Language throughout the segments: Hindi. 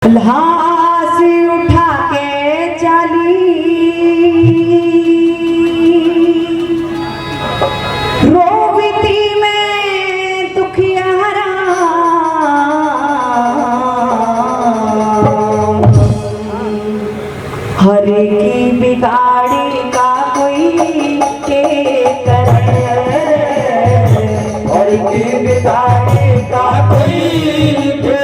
लाश उठा के चली रोविती में दुखियारा हरे की बिगाड़ी का कोई के करे हरे की बिगाड़ी का कोई के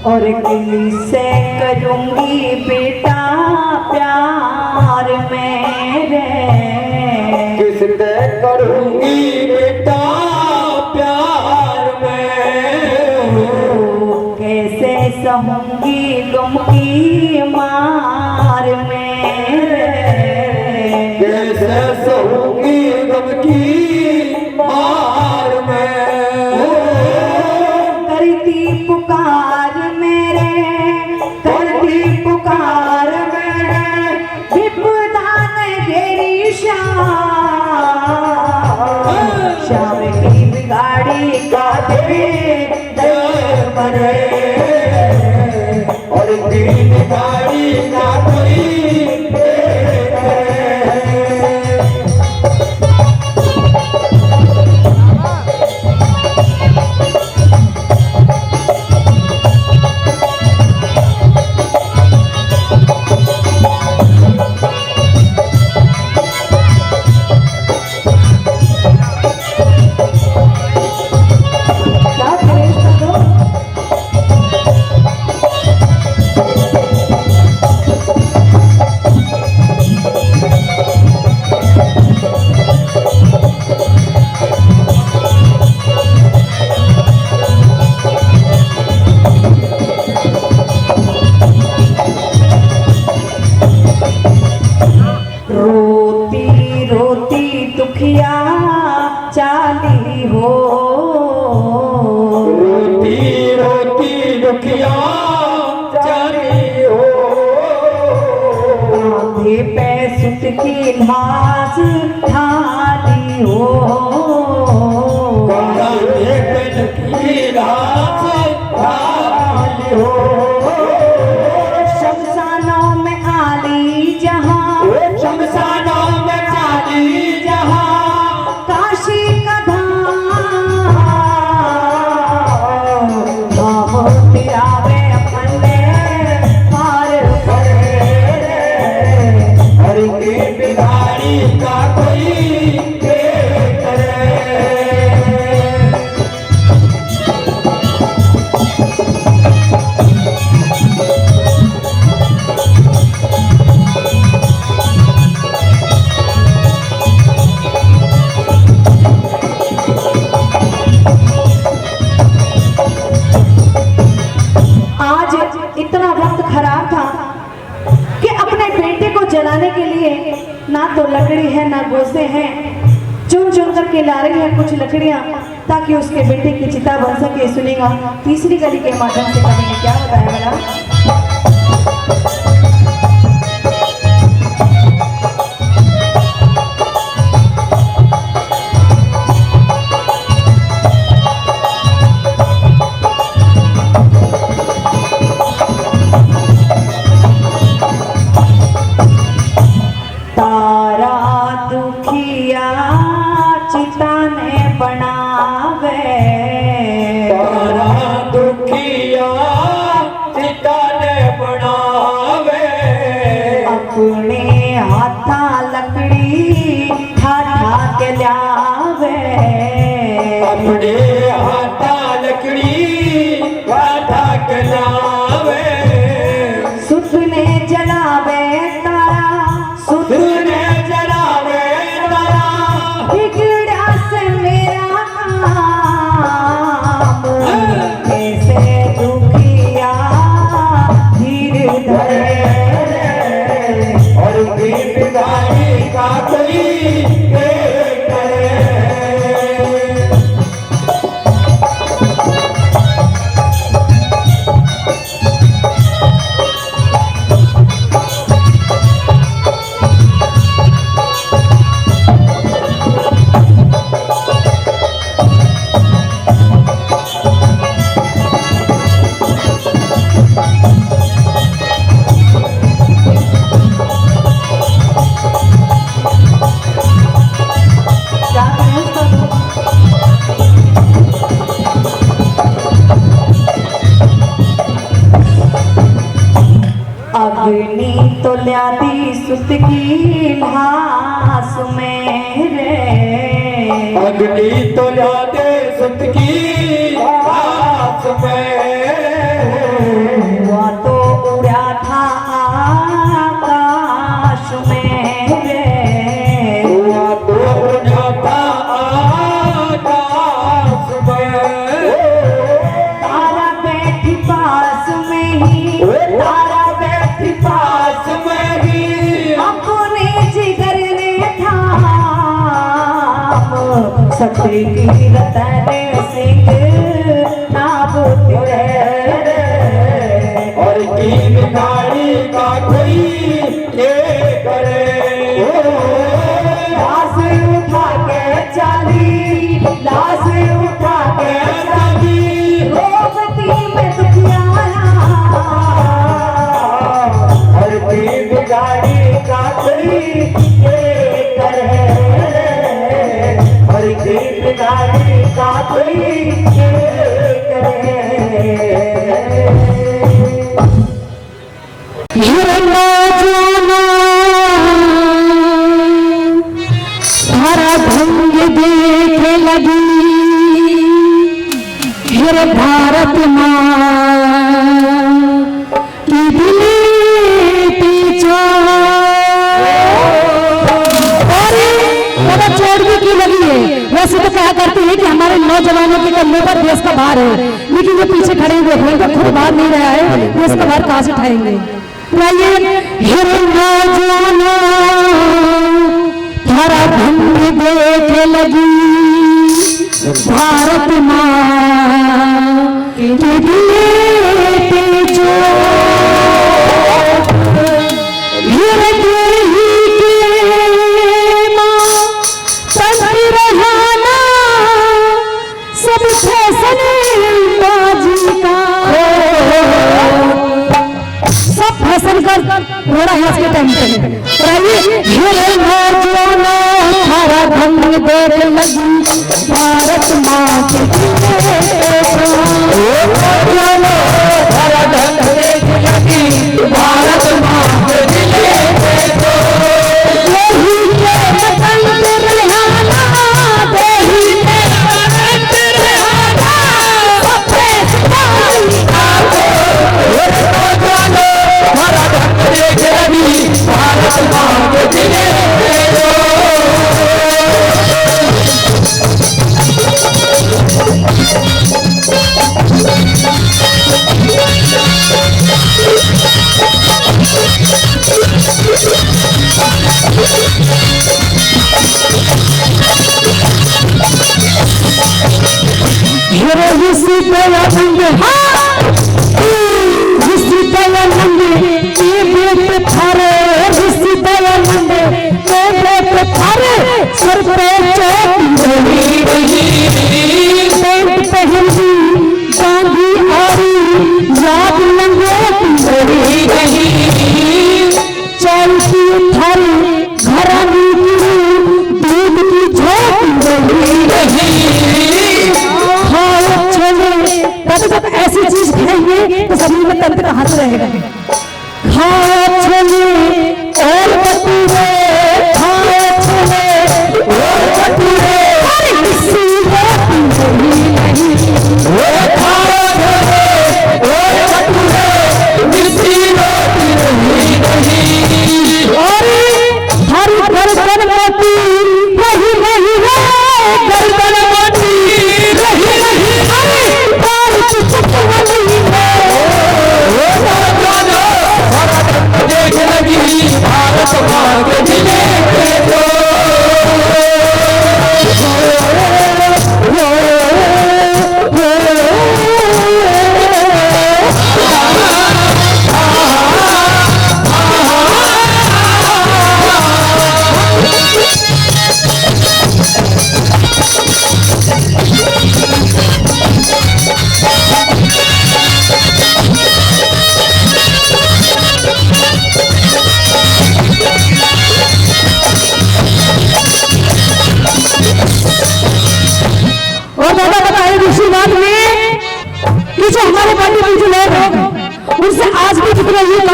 और किसी से करूंगी बेटा प्यार मेरे किससे करूंगी बेटा प्यार में कैसे सहूंगी गम की मार मेरे कैसे सहूंगी गम की मार में करती पुकार करती पुकार मेरे विपदा ने घेरी श्याम की बिगाड़ी का दे मरे और तेरी बिगाड़ी का कोई दुखिया चाली हो रोती रोती दुखिया चाली हो आधे पैसुत की लाश ढाली हो आधे पैसुत की लाश ढाली हो शमशानों में आली जहां शमशानों में आली काशी का धाम तिरावे अपने पार पड़े हर की बिगाड़ी का कोई के करे इतना वक्त खराब था कि अपने बेटे को जलाने के लिए ना तो लकड़ी है ना गोसे हैं, चुन चुन करके ला रही है कुछ लकड़ियां ताकि उसके बेटे की चिता बन सके। सुनेगा तीसरी गली के माध्यम से कभी ने क्या बताया मेरा चिता ने बनावे तारा दुखिया चिता ने बनावे अपने हाथा लकड़ी ठा ठा के लावे अपने हाथा लकड़ी ठा ठा के जलावे सुतने जलावे तारा सुतने जलावे तारा बिगड़ा से मेरा काम कैसे दुखिया धीर धरे और दीप गाड़ी का कोई के करे क्या करें उसका अग्नि तो ल्यादी सुत की लाश में रे अग्नि तो जाते सुत की आस में हुआ तो उड़ा था आकाश में रे हुआ तो जाता आकाश में तारा बैठी पास में ही तारा बैठी पास में ही अपने जिगर ने थाम सती की रतन सिंह नाबूद और कीन गाड़ी का कोई ये करे लाश उठा के चली लाश उठा के चली रोबती में दुखियारा और कीन गाड़ी का कोई ये करे और कीन गाड़ी का कोई ये करे सारा ढंग देखे लगी फिर भारत माँ की दिली पीछा चोरवी की लगी है। वैसे तो कहा करते हैं कि हमारे नौजवानों के कंधे पर देश का भार है, लेकिन जो पीछे खड़े हुए हैं तो खुद भार नहीं रहा है, देश का भार कहाँ से उठाएंगे। तारा भंग देखे लगी भारत माँ के दिले पीछे सब फैशन बाजी का सब फैशन कर रोड़ा है आज के टाइम पे सारा ढंग देख लगी भारत माँ के भारत माँ के सर पे पहनती बांधी आरी याद लंगोटी चलती थारी घरानी दूध की झोंकी खाओ छोले जब ऐसी चीज खाएंगे तो शरीर में तंत्र हाथ रहेगा। खाओ छोले और भटूरे खाओ छोले और भटूरे नहीं खाओ छोले और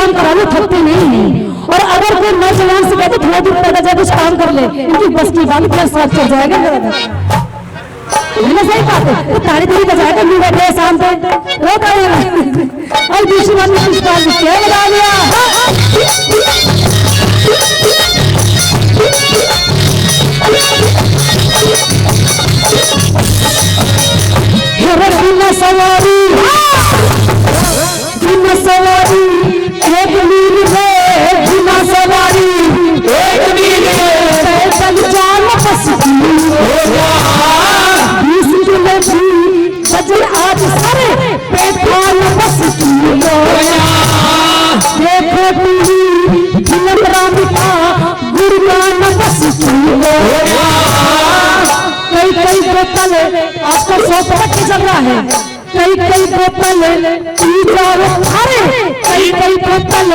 काम करा लो, थकते नहीं है। और अगर कोई नौजवान से कहते थोड़ा दूर पैदल जाए कुछ काम कर ले, इनकी बस की बात क्या साथ चल जाएगा। मैंने सही बात है, तो ताड़ी ताड़ी बजाएगा नहीं बैठे शाम पे वो करेगा। और दूसरी बात में कुछ बात क्या बता दिया। बिना सवारी बिना सवारी एक मील है, बिना सवारी एक मील है, पैदल जाना बस सजन आज सारे पेट्रोल बस देखो टीवी फिल्म रामिका गुरगान बस कई कई बोतल आजकल 100 की चल रहा है, कई कई बोतल पी जाओ थारे, कई कई बोतल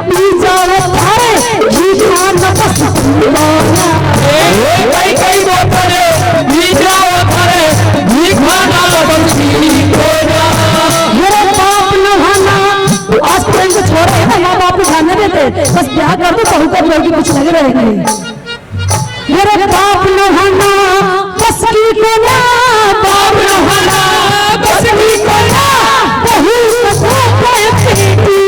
पी जाओ थारे, गुरगान बस कई कई बोतल पी जाओ थारे, मेरे बाप नहाना आज प्रेम को छोड़ रहे हैं, माँ बाप खाने देते बस ब्याह कर दो बहू कर लोगी कुछ लगे रहेंगे। मेरे बाप नहाना बस की कोना, बाप नहाना बस की कोना, बहू को बेटी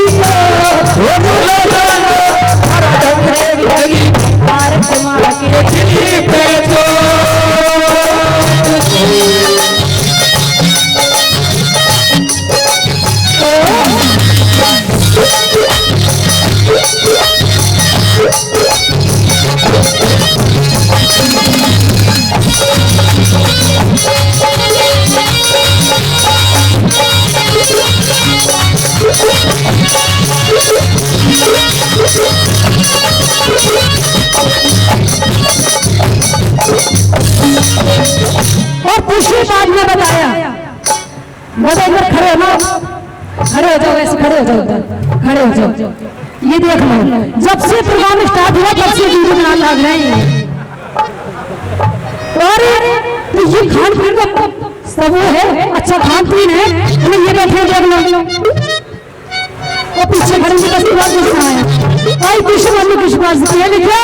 और दूसरी बात में बताया, इधर खड़े हो ना, खड़े हो जाओ, ऐसे खड़े हो जाओ, खड़े हो जाओ। ये देख लो जब से प्रोग्राम स्टार्ट हुआ तब से वीडियो बनाने लग रहे हैं। और तो ये खान पीन का सब है, अच्छा खान पीन है, ये बैठे देख लो और पीछे खड़े की बस बात नहीं है। आई पीछे वाले किस बात से लिखा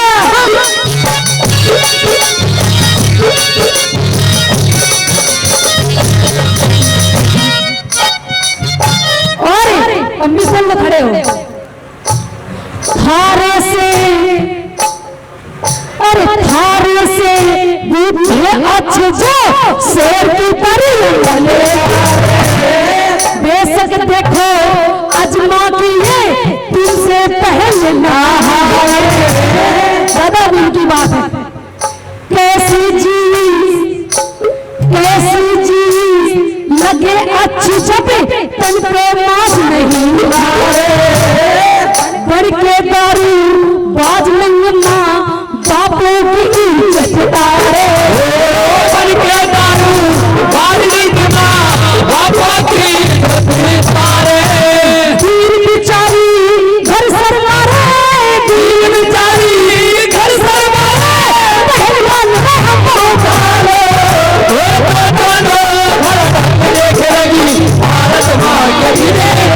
और अम्बिशन में खड़े हो थारे से, अरे थारे से अच्छे जो शेर की परी बेशक देखो अजमा की ये तुमसे पहले ना दादा उनकी बात है। कैसी चीज लगे अच्छी जब तन पे माज नहीं बढ़ के दारू बाज मंगना बापों की इज्जत तारे, बढ़ के दारू बाज मंगना बापों की इज्जत तारे, पीर बिचारी घर सरमारे, पीर बिचारी घर सरमारे, पहलवान हमको डाले भारत माँ के देखो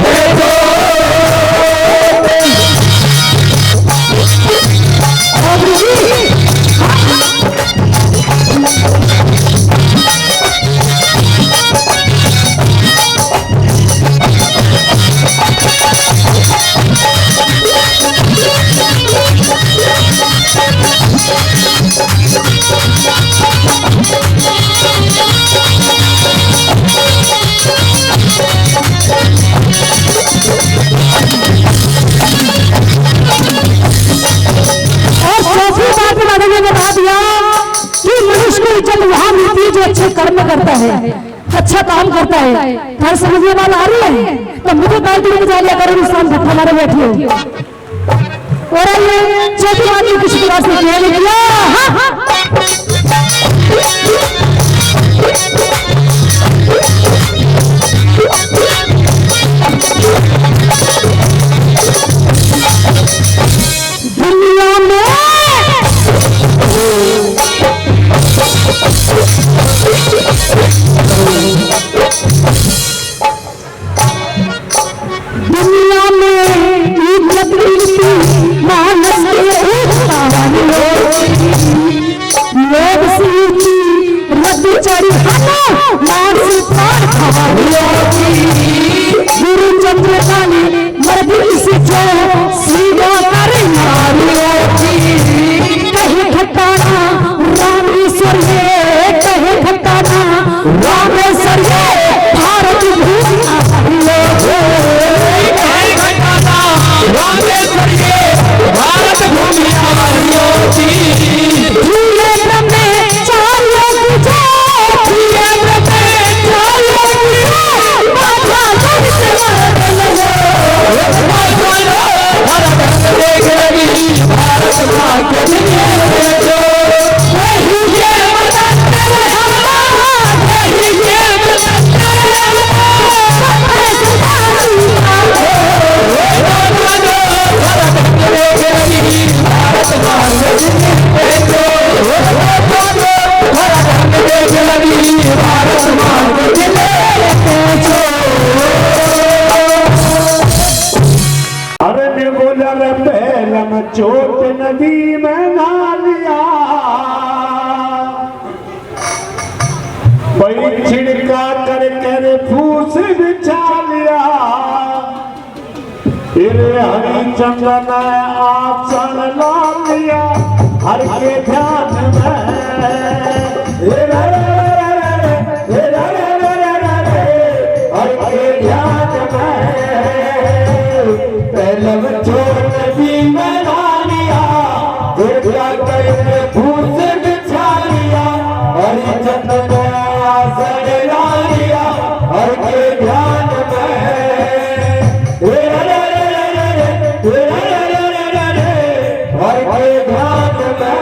जो अच्छे कर्म करता है, अच्छा काम करता है, हर समझने वाला आ रही है तो मुझे बैठ में बजा लिया करो, इंसान भट्ट हमारे बैठे हो। और आइए चौथी आदमी किसी प्रकार से कह लिया दुनिया में दुनिया में डर पहलम चोट नदी में ना लिया, भाई छिड़का कर कर फूस बिछा लिया। हरिचंदन आसन ला लिया हर के ध्यान में। हर के ध्यान में पहलम चोट भी बना लिया, छिड़का कर फूस बिछा लिया। हरिचंदन आसन ला लिया हर के ध्यान में। हर के ध्यान में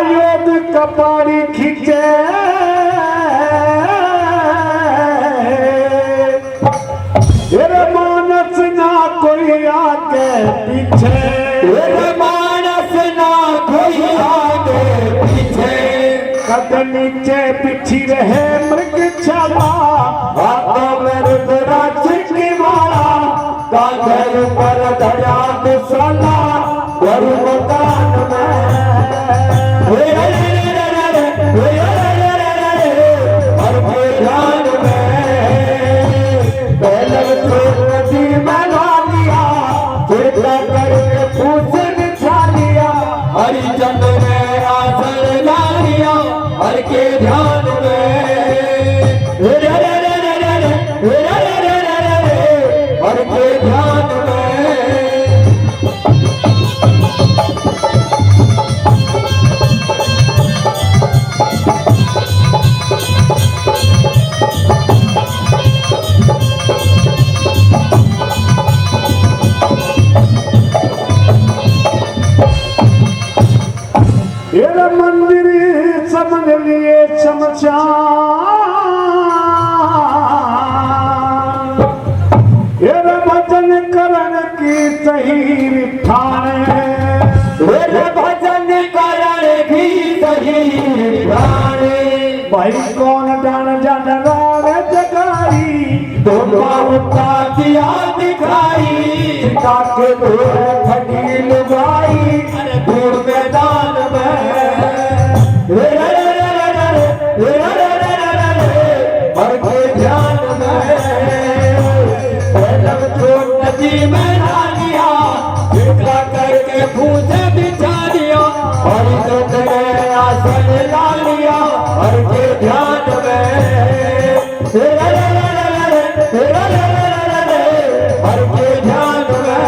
योग कपाड़ी खींचे, मानस ना कोई आगे पीछे, मानस ना कोई आगे पीछे। कद नीचे पिछी रहे मृग छाला, हाथों में रुद्राक्ष की माला। कांधे पर धरा दुसाला गुरु मकान में। हर के ध्यान में पहलम चोट नदी में ला लिया, छिड़का करके फूस बिछा लिया। हरिचंदन ने आसन ला लिया हर के ध्यान में। हर के ध्यान में मंदिर समझ लिए चमचान, भजन करण की सही ठाणे। भजन करण की सही ठाणे। भाई कौन डान जन राग जगाई, तो बाबा दिया दिखाई। ताके दूर खड़ी लुगाई दूर मैदान में। हर के ध्यान में पहलम चोट नदी में ला लिया, छिड़का करके फूस बिछा लिया। हरिचंदन ने आसन ला लिया हर के ध्यान में। हर के ध्यान में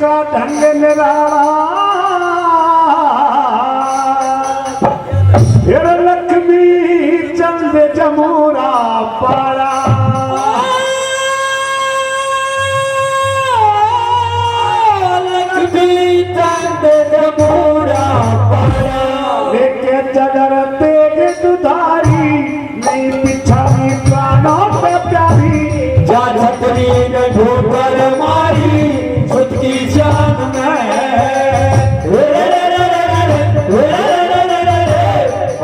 का ढंग निराला फिर लक्ष्मी चंद जमूरा पारा लक्ष्मी चंद जमूरा पारा लेके चदर तेग दुधारी नहीं पिछाड़ी प्राणों पे प्यारी जा छतरी ने ठोकर मारी खुद की जान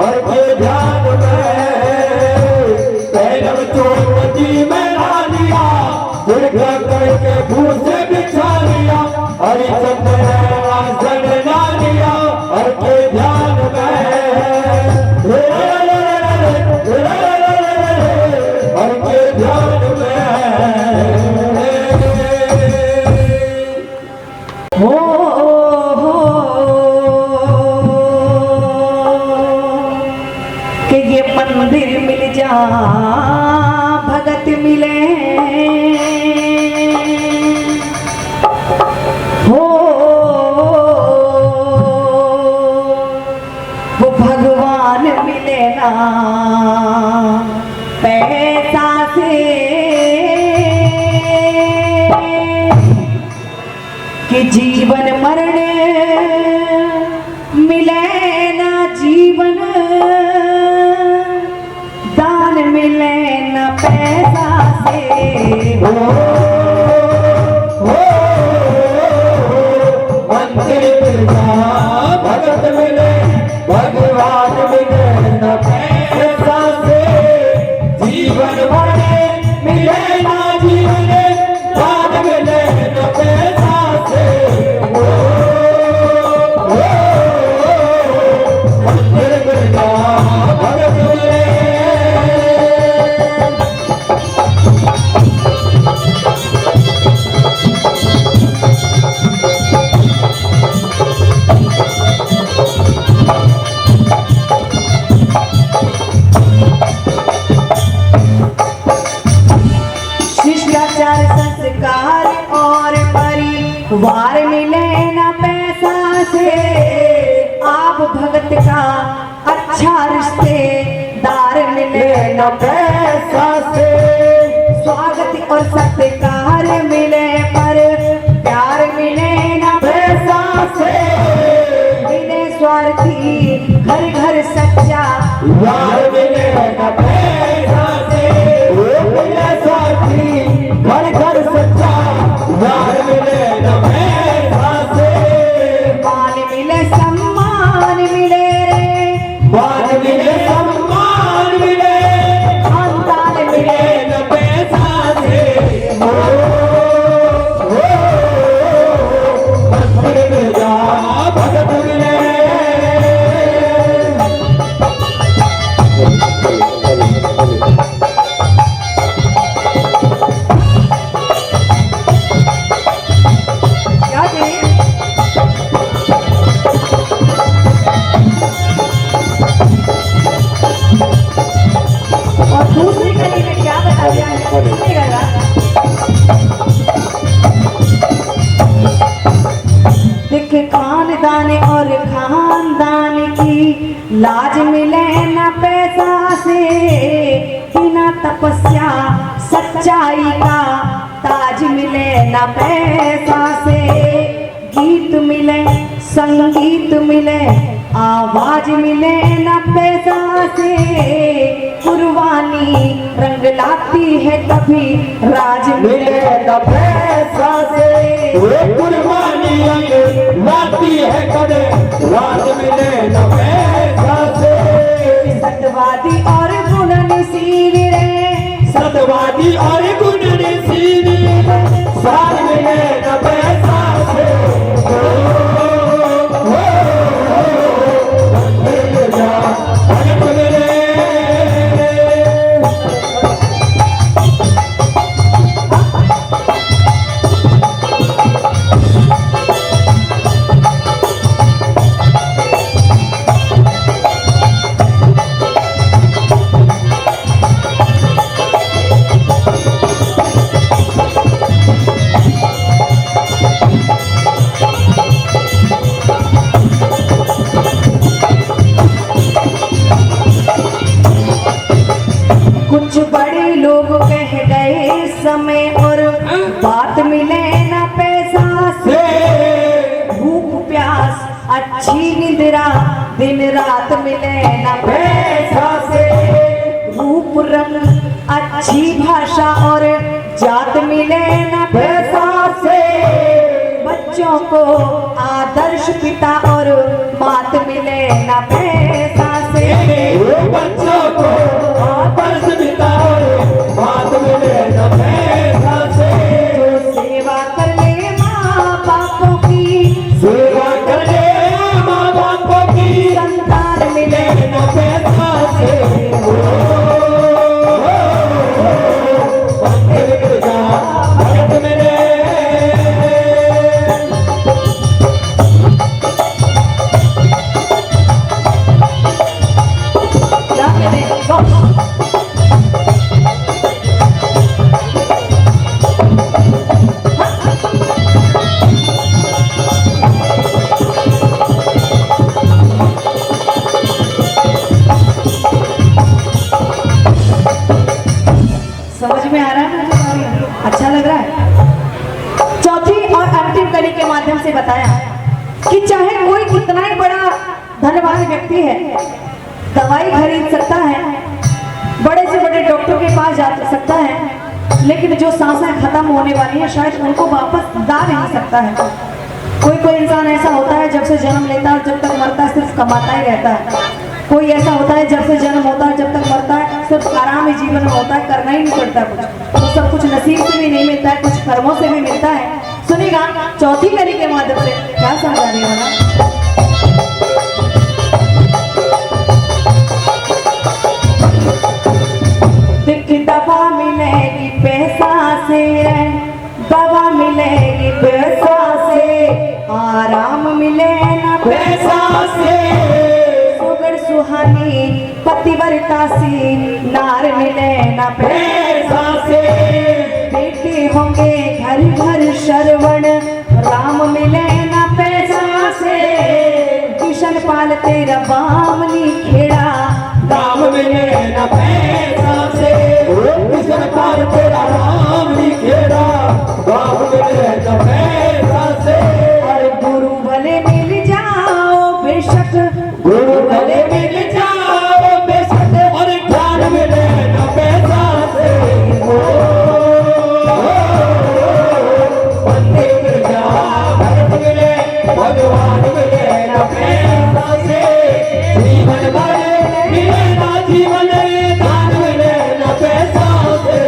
और के ध्यान पैरव चोटी में ला लिया दुर्गा करके भूल से बिछा लिया हरिचंद्र आसन ला लिया और के ध्यान और के ध्यान हो कि ये मंदिर मिल जा भगत मिले हो वो भगवान मिले ना पैसा से कि जीवन मरण मिले ना जीवन दान मिले ना पैसा से मंदिर मिल जा भगत मिले भगवान मिले न पैसा से जीवन भरे मिले ना जीवन दान मिले न पैसा से मंदिर मिल जा भगत मिले शिष्टाचार संस्कार और परिवार मिले ना पैसा से आप भगत का अच्छा रिश्तेदार मिले न पैसा से स्वागत और सत्कार मिले पर प्यार मिले ना पैसा से मिले स्वार्थी घर घर सच्चा यार मिले न पैसा से मिले साथी घर घर सच्चा यार मिले न पैसा से मान मिले सम्मान मिले रे मान मिले सम्मान मिले खानदान मिले मिले न पैसा से मंदिर में जा भगत मिले क्या जी और दूसरी कड़ी में क्या बता दिया है सुनिएगा। देखे खानदान और खानदान की लाज मिले न पैसा से बिना तपस्या सच्चाई का ताज मिले न पैसा से गीत मिले संगीत मिले आवाज मिले न पैसा से कुर्बानी रंग लाती है कभी राज मिले न पैसा से वे कुर्बानी लाती है कदे राज मिले न पैसा से सत्यवादी और गुण नसीब रे सत्यवादी और गुण नसीब साथ मिले न पैसा से मंदिर जा भगत मिले दिन रात मिले न पैसा से रूप रंग अच्छी भाषा और जात मिले न पैसा से बच्चों को आदर्श पिता और मात मिले न पैसा से बच्चों को आदर्श पिता और मात मिले न पैसा से जो सेवा कर ले माँ बापों की सेवा करे माँ बापों की संतान मिले न पैसा से भगत मेरे क्या कहते हैं? समझ में आ रहा है ना? अच्छा लग रहा है। चौथी और अंतिम कड़ी के माध्यम से बताया कि चाहे कोई कितना ही बड़ा धनवान व्यक्ति है, दवाई खरीद सकता है, बड़े से बड़े डॉक्टर के पास जा सकता है, लेकिन जो सांसें खत्म होने वाली है शायद उनको वापस ला नहीं सकता है। कोई कोई इंसान ऐसा होता है जब से जन्म लेता है और जब तक मरता है सिर्फ कमाता ही रहता है। कोई ऐसा होता है जब से जन्म होता है जब तक मरता है सिर्फ आराम ही जीवन में होता है, करना ही नहीं पड़ता कुछ। तो सब कुछ नसीब से भी नहीं मिलता है, कुछ कर्मों से भी मिलता है। सुनिएगा चौथी कड़ी के माध्यम से क्या समझा रही है दवा मिलेगी पैसा से, दवा मिलेगी पैसा से, आराम मिले न पैसा से सुगर सुहानी पतिव्रता सी नार मिले न पैसा से बेटे होंगे घर घर श्रवण राम मिले न पैसा से, किशन पाल तेरा बामनी खेड़ा राम मिले न पैसा से किशन पाल तेरा राम लिखेरा राम मिले न पैसा से और गुरु भले मिल जाओ बेशक, गुरु भले मिल जाओ बेशक और ज्ञान मिले न पैसा से बंदे मिल जा भगत मिले भगवान मिले न पैसा से जीवन भर मिले ना जीवन दान मिले न पैसा से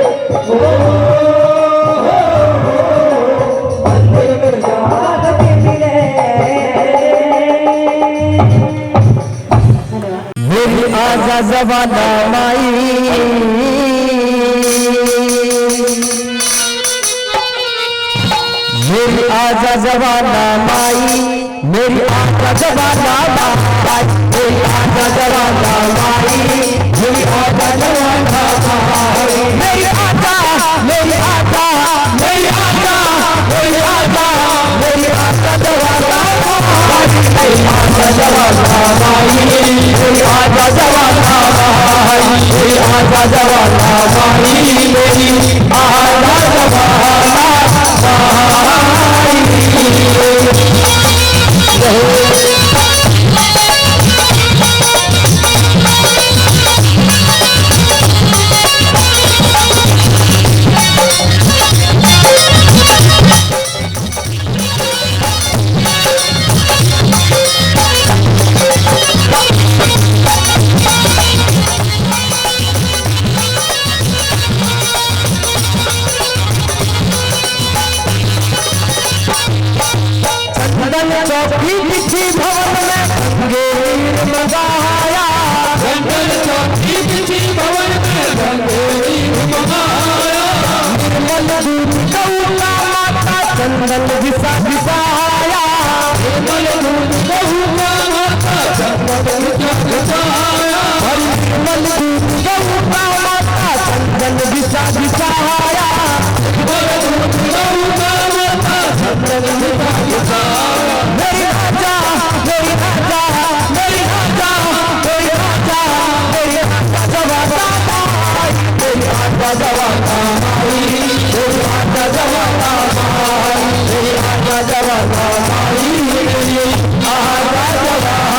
बंदे मिल जा भगत मिले। मेरी आजा जवाना माई, मेरी आजा जवाना माई, मेरी आजा जवाना माई, मेरी आजा जवाना माई, मेरी आजा जवाना माई, मेरी आजा, मेरी आजा, मेरी आजा, मेरी आजा, मेरी आजा जवाना माई, मेरी आजा जवाना माई, मेरी आजा जवाना माई, मेरी आजा जवाना माई, मेरी आजा जवाना चौकी किसी भवन में गेर मगाया, जंगल चौकी किसी भवन में गंगोरी मगाया निर्मल दूध गौला माता चंदन विसा विसाया, निर्मल दूध गौला माता चंदन विसाया निर्मल दूध गौला माता चंदन विसा विसाया, निर्मल दूध गौला माता चंदन विसाया मेरी राजा, मेरी राजा, मेरी राजा, मेरी राजा, मेरी राजा जवाना माई, मेरी राजा जवाना माई, मेरी राजा जवाना माई, मेरी राजा जवाना माई, मेरी राजा जवाना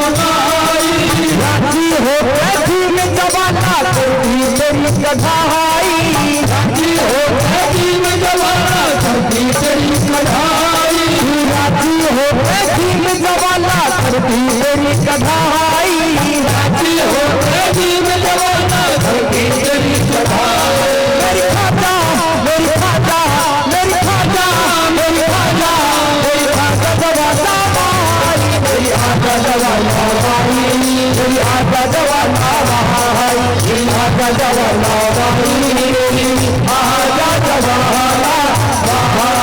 जमाई राजी हो ऐसी में जवाना करती तेरी कढ़ाई राजी हो ऐसी में जवाना करती तेरी कढ़ाई राजी हो ऐसी में जवाना करती तेरी कढ़ाई राजी हो ऐसी में जवाना करती तेरी कढ़ाई मेरी खाजा मेरी खाजा मेरी खाजा मेरी खाजा मेरी खाजा जवाना भाई मेरी खाजा जवाना भाई मेरी खाजा जवाना भाई मेरी खाजा जवाना भाई मेरी खाजा जवाना भाई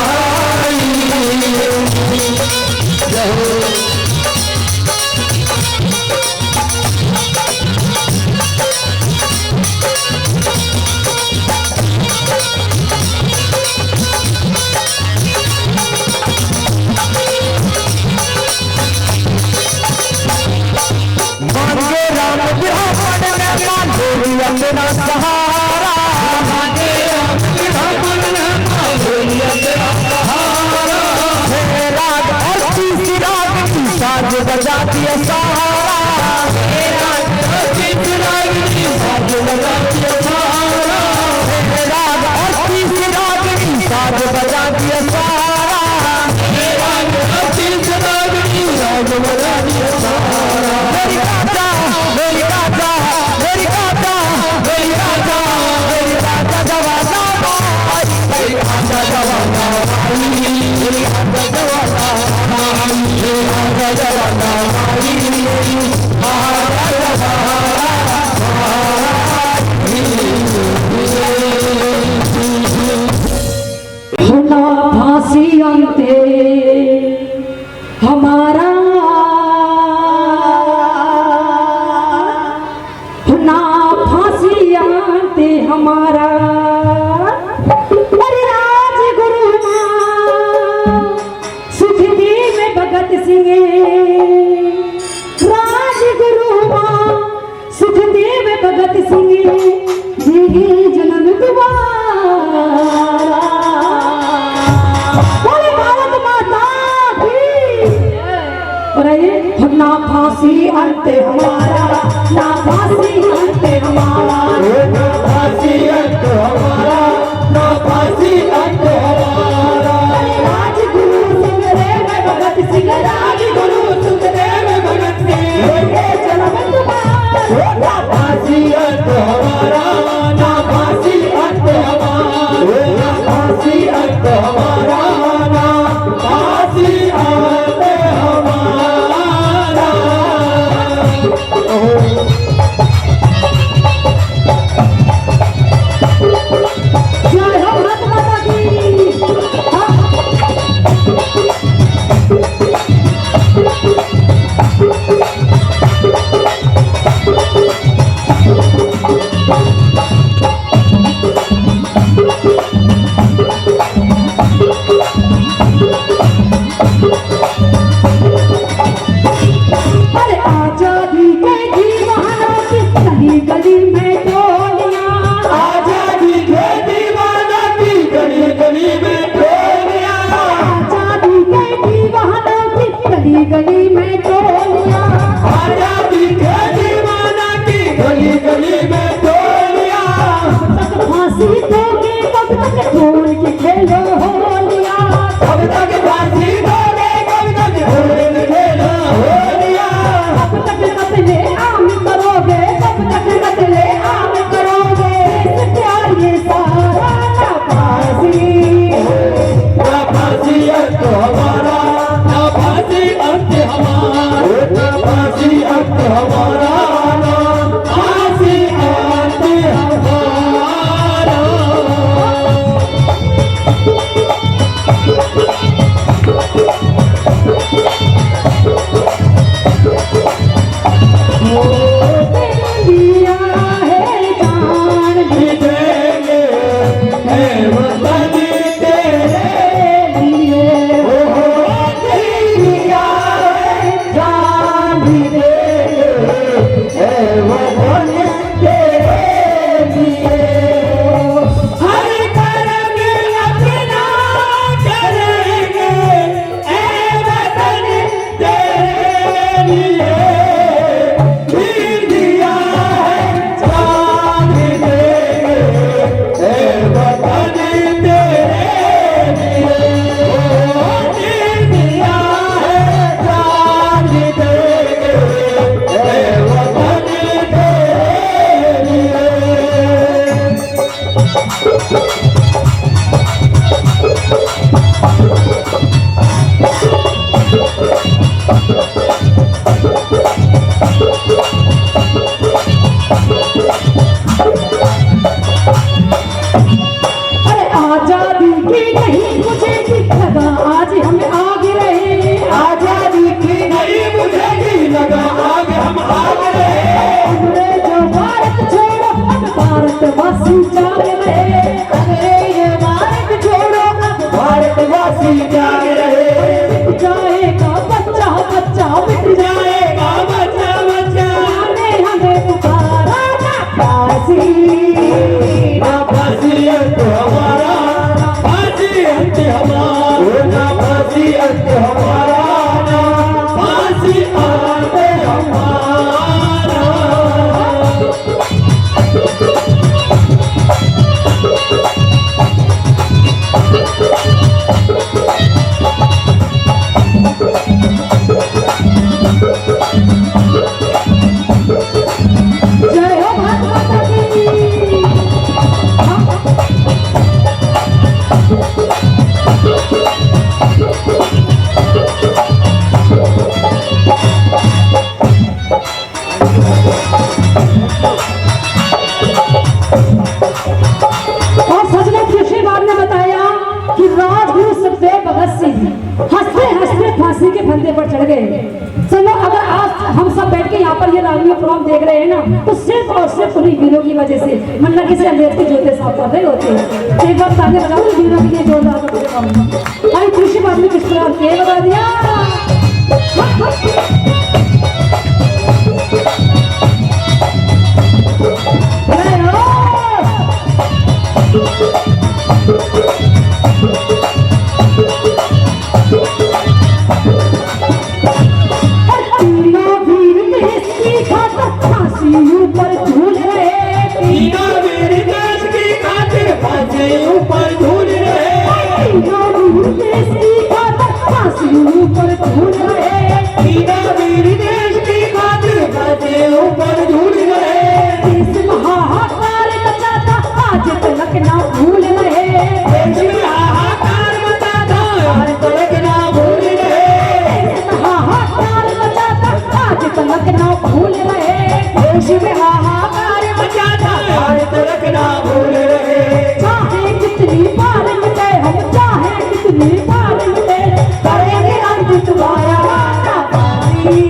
मांगे राम ब्राह्मण ने मांगोली अपना सहारा मांगे राम ब्राह्मण ने मांगोली अपना सहारा हे राग और तीसरी राग की साज बजा दिया सहारा हे राग और तीसरी राग की साज बजा दिया सहारा हे राग और तीसरी राग की साज बजा दिया सहारा हे राग और तीसरी राग की साज बजा दिया सहारा मेरी राजा मेरी राजा मेरी राजा मेरी राजा मेरी राजा जवाना भाई मेरी राजा जवाना भाई मेरी राजा जवाना भाई मेरी राजा जवाना भाई मेरी राजा होना फांसी अंते हमारा होना फांसी अंते हमारा अरे राजगुरु सुखदेव भगत सिंह राजगुरु सुखदेव भगत सिंह जी जन्म दोबारा बोले भारत माता की अरे ना फांसी अंत हमारा ना फांसी अंत हमारा ना फांसी अंत हमारा ना फांसी अंत हमारा राजगुरु सुखदेव भगत सिंह राजगुरु सुखदेव भगत सिंह जन्म तुम्हारा ना फांसी अंत हमारा ना फांसी अंत हमारा ना फांसी अंत हमारा ना फांसी अंत हमारा जय हो भारत माता की हाँ। अरे आजादी के दीवानों की गली गली में टोलियां आजादी के दीवाना की गली गली में टोलियां आजादी के दीवानों की गली गली में टोलियां आजादी के दीवाना की गली गली में टोलियां तक फांसी दोगे कब तक ढोल के खेलो होलियां कब तक फांसी दोगे कब तक ढोल खेलो होलियां कब तक कत्ले आम करोगे कब तक कत्ले आम करोगे इस प्यार ये सारा ना फांसी ना फांसी अंत हमारा ना फांसी अंत हमारा ना फांसी अंत हमारा ना फांसी अंत हमारा दिया है जान भी देंगे है वतन तेरे लिए हो दिया है जान भी देंगे है वतन तेरे लिए हर कर्म अपना करेंगे है वतन तेरे लिए आजादी की नहीं बुझेगी लगा आज हम आगे रहे, आजादी की नहीं बुझेगी लगा आगे हम आगे रहे। अंग्रेजों भारत छोड़ो अब भारतवासी जाग रहे, अंग्रेज भारत छोड़ो अब भारतवासी जाग रहे। मिट जाएगा बच्चा बच्चा मिट जाएगा बच्चा बच्चा, जाने हमें पुकारा ना फांसी, ना फांसी अंत हमारा, ना फांसी अंत हमारा, ना फांसी अंत हमारा, ना फांसी अंत हमारा। जय हो भारत माता की। और सजना कृषि बाब ने बताया कि राजगुरु सुखदेव भगत सिंह हंसते हंसते फांसी के फंदे पर चढ़ गए। चलो अगर आज हम सब बैठ के यहाँ पर ये रागनी प्रोग्राम देख रहे हैं ना तो सिर्फ और सिर्फ उन्हीं वीरों की वजह से, मन्ना किसी अंग्रेज के जोते साफ कर रहे होते हैं। एक बार ताने बजाओ वीरों के लिए जोरदार। अरे कृषि बाब ने किस प्रकार के बता दिया। जय हो। तीनों वीर देश की खातिर फांसी ऊपर झूल रहे, तीनों वीर देश की खातिर फांसी ऊपर झूल रहे। तीनों वीर देश की खातिर फांसी ऊपर झूल रहे, तीनों वीर देश की खातिर फांसी ऊपर झूल रहे। देश महाकार बचाता आज तलक ना भूल रहे, देश में हाहाकार मचा था आज तलक ना भूल रहे। देश महाकार बचाता आज तलक ना भूल रहे, देश में हाहाकार मचा था आज तलक ना भूल रहे। चाहे कितनी बार मिटे हम, चाहे कितनी बार मिटे करेंगे अंत तुम्हारा ना पानी।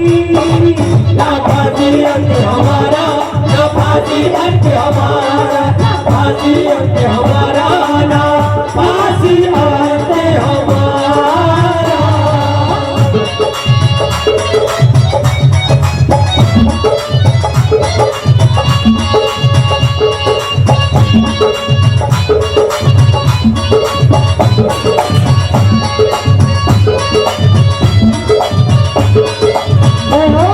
ना फांसी अंत हमारा, ना फांसी अंत हमारा, ना फांसी अंत हमारा, ना फांसी अंत हमारा। जय हो।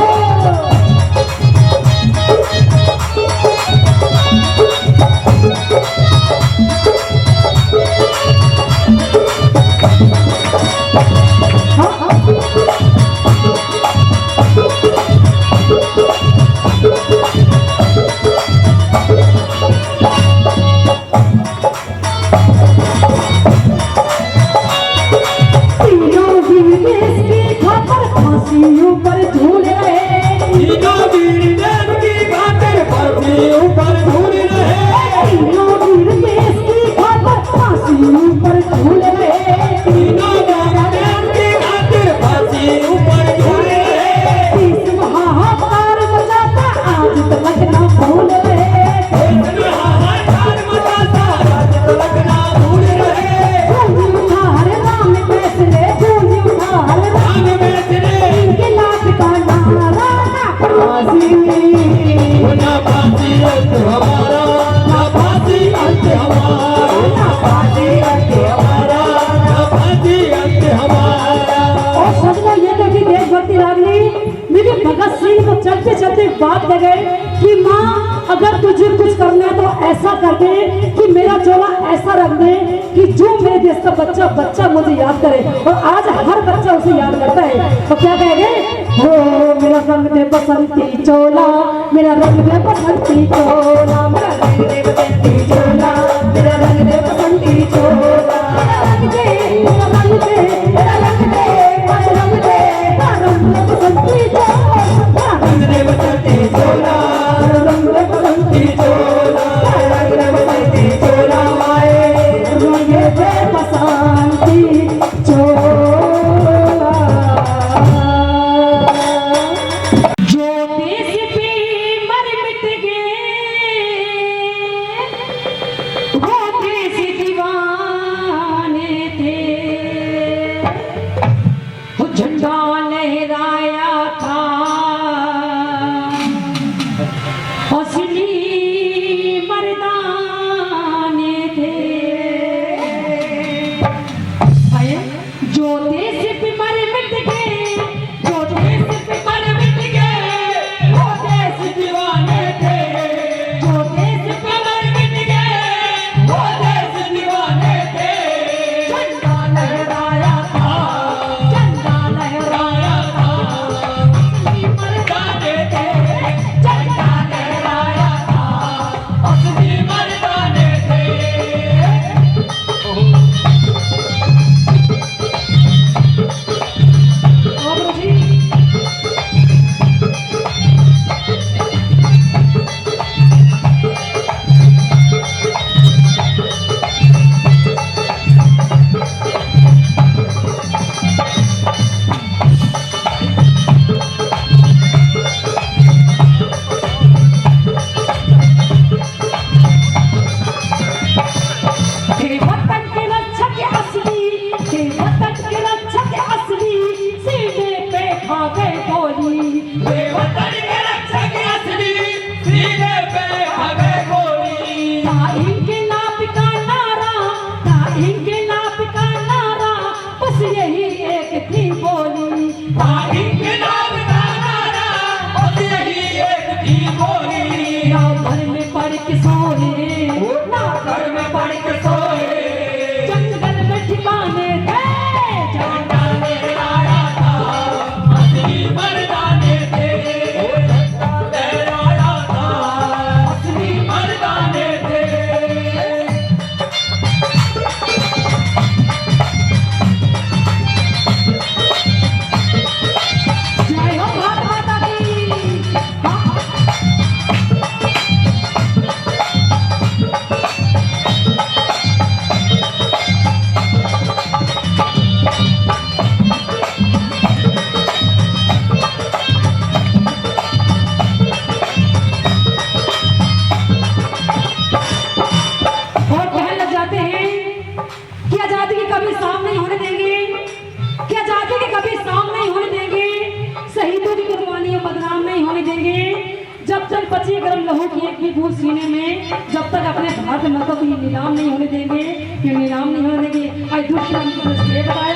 तीनों वीर देश की खातिर फांसी ऊपर झूल रहे, तीनों वीर देश की खातिर फांसी ऊपर झूल रहे। तीनों वीर देश की खातिर फांसी ऊपर झूल रहे, तीनों वीर देश की खातिर फांसी ऊपर झूल रहे। देश महाकार बचाता आज तलक ना भूल रहे, देश में हाहाकार मचा था आज तलक ना भूल रहे। गूंज उठा हर राम फैसले, गूंज उठा हर राम राम बेचने इनकलाब का नारा ना फांसी। ना फांसी अंत हमारा, ना फांसी अंत हमारा, ना फांसी अंत हमारा, ना फांसी अंत हमारा। और सजना ये तो कि देशभक्ति रागनी मेरे भगत सिंह को चलते चलते बात लग गए कि माँ अगर तुझे कुछ करना है तो ऐसा कर दे कि मेरा चोला ऐसा रख दे कि जो मेरे देश का बच्चा बच्चा मुझे याद करे। और आज हर बच्चा उसे याद करता है तो क्या कहेंगे, हो मेरा रंग दे बसंती चोला, मेरा रंग दे बसंती चोला, मेरा रंग दे बसंती चोला, मेरा रंग दे बसंती चोला, मेरा रंग दे, मेरा रंग दे, मेरा रंग दे, मेरा रंग दे, मेरा रंग दे बसंती चोला, रंग दे बसंती चोला, रंग दे बसंती चोला, रंग दे बसंती चोला माए, रंग बची गर्म लहू की एक भी बूंद सीने में, जब तक अपने भारत माता को ये नीलाम नहीं होने देंगे, ये नीलाम नहीं होने देंगे। आज दूसरा हमको ये बताया।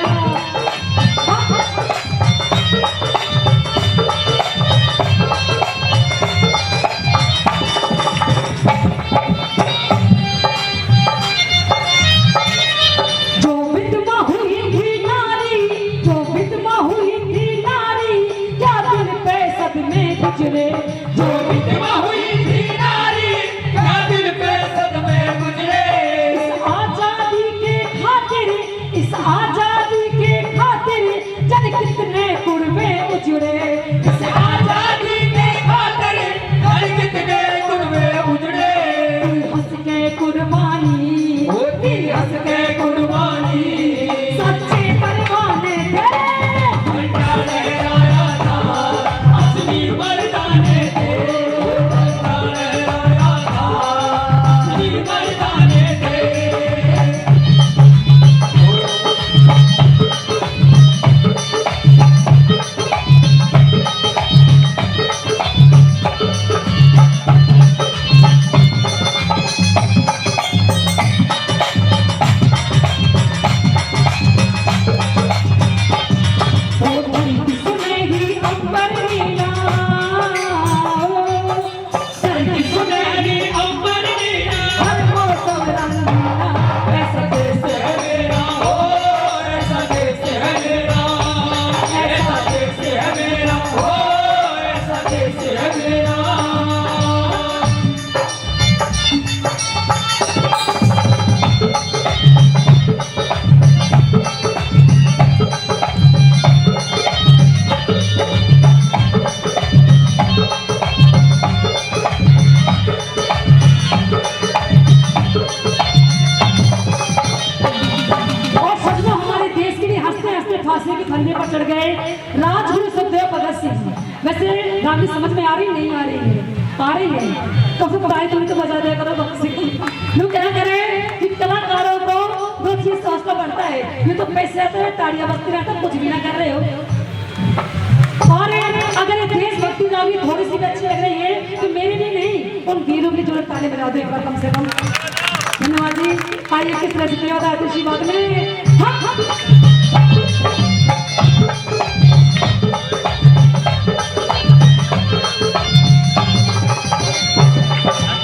जो विधवा हुई थी नारी, जो विधवा हुई थी नारी, क्या दिन पे सदमे गुजरे। जो विधवा हुई थी नारी, क्या दिल पे सदमे गुजरे। इस आजादी के खातिर, इस आजादी के खातिर जन कितने कुर्बे उजड़े। इस आजादी के खातिर हर कितने कुर्बे उजड़े। हंस के कुर्बानी, होती हंस के कुर्बानी, सच्चे परवाने थे। झंडा लहराया था, असली मर्दाने थे। झंडा लहराया था, असली मर्दाने थे। सुनहरी अंबर नीला, सरकी सुनहरी अंबर नीला, हर मौसम रंगीला, ऐसा देश है मेरा हो, ऐसा देश है मेरा। ऐसा देश है मेरा हो, ऐसा देश है मेरा। और सजनों, हमारे देश के लिए हंसते हंसते फांसी के फंदे पर चढ़ गए राजगुरु सुखदेव भगत सिंह। वैसे गाली समझ में आ रही नहीं आ रही है? आ रही है तो फिर बताए, तुम तो बजा दिया करो भगत सिंह। लोग क्या करें कि कलाकारों को दो चीज सोचना पड़ता है, ये तो पैसे आते हैं, ताड़ियां बजती रहता है, कुछ भी ना कर रहे हो। और अगर ये देशभक्ति गाली थोड़ी सी भी अच्छी लग रही है तो मेरे लिए नहीं, उन वीरों की जरूरत ताली बजा दो एक बार कम से कम। धन्यवाद जी। आइए किस तरह से धन्यवाद आते इसी बात में।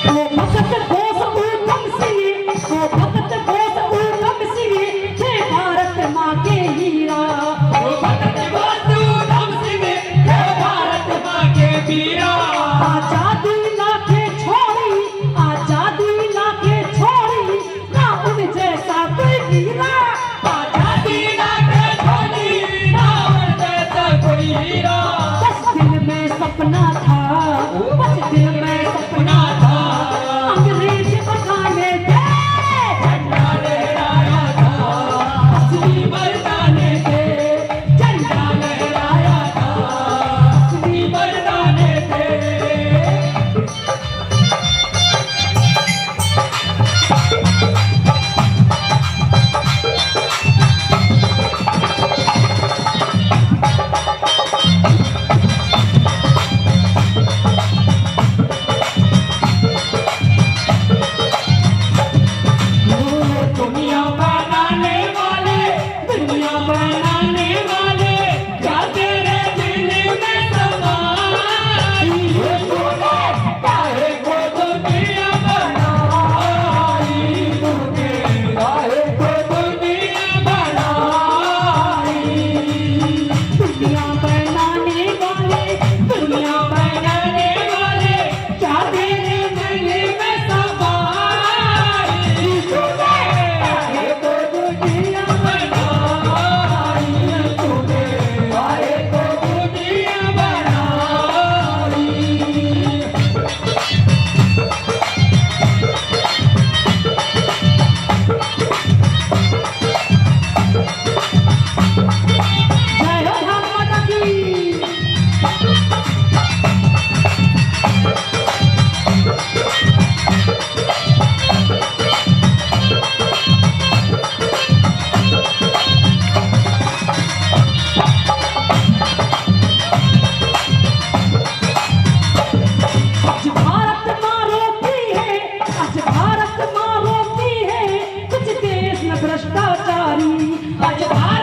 वो भगत बोस ऊधम सिंह, वो भगत बोस ऊधम सिंह थे भारत माँ के हीरा। वो भगत बहादुर ऊधम सिंह थे भारत माँ के वीरा। आजादी लाके छोड़ी, आजादी लाके छोड़ी, ना उन जैसा कोई वीरा। आजादी ना के छोड़ी, ना उन जैसा कोई हीरा। बस दिल में सपना था, बस दिल में सपना था, अंग्रेज बगाने थे। झंडा लहराया था, असली मर्दाने थे। झंडा लहराया था, असली मर्दाने थे। भ्रष्टाचारी आज भारत